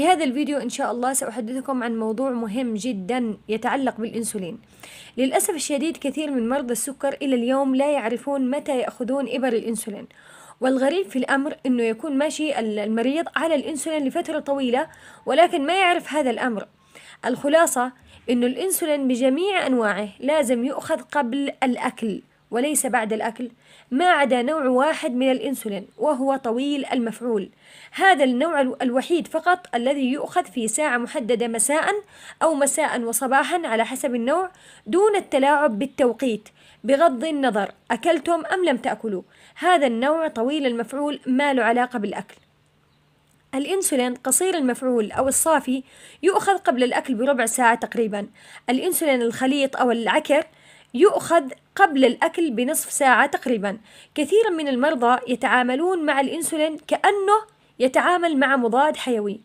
في هذا الفيديو إن شاء الله سأحدثكم عن موضوع مهم جدا يتعلق بالإنسولين. للأسف الشديد كثير من مرضى السكر إلى اليوم لا يعرفون متى يأخذون إبر الإنسولين، والغريب في الأمر أنه يكون ماشي المريض على الإنسولين لفترة طويلة ولكن ما يعرف هذا الأمر. الخلاصة أنه الإنسولين بجميع أنواعه لازم يؤخذ قبل الأكل وليس بعد الأكل، ما عدا نوع واحد من الإنسولين وهو طويل المفعول. هذا النوع الوحيد فقط الذي يؤخذ في ساعة محددة مساء أو مساء وصباحا على حسب النوع، دون التلاعب بالتوقيت بغض النظر أكلتم أم لم تأكلوا. هذا النوع طويل المفعول ما له علاقة بالأكل. الإنسولين قصير المفعول أو الصافي يؤخذ قبل الأكل بربع ساعة تقريبا. الإنسولين الخليط أو العكر يؤخذ قبل الأكل بنصف ساعة تقريبا. كثيرا من المرضى يتعاملون مع الإنسولين كأنه يتعامل مع مضاد حيوي،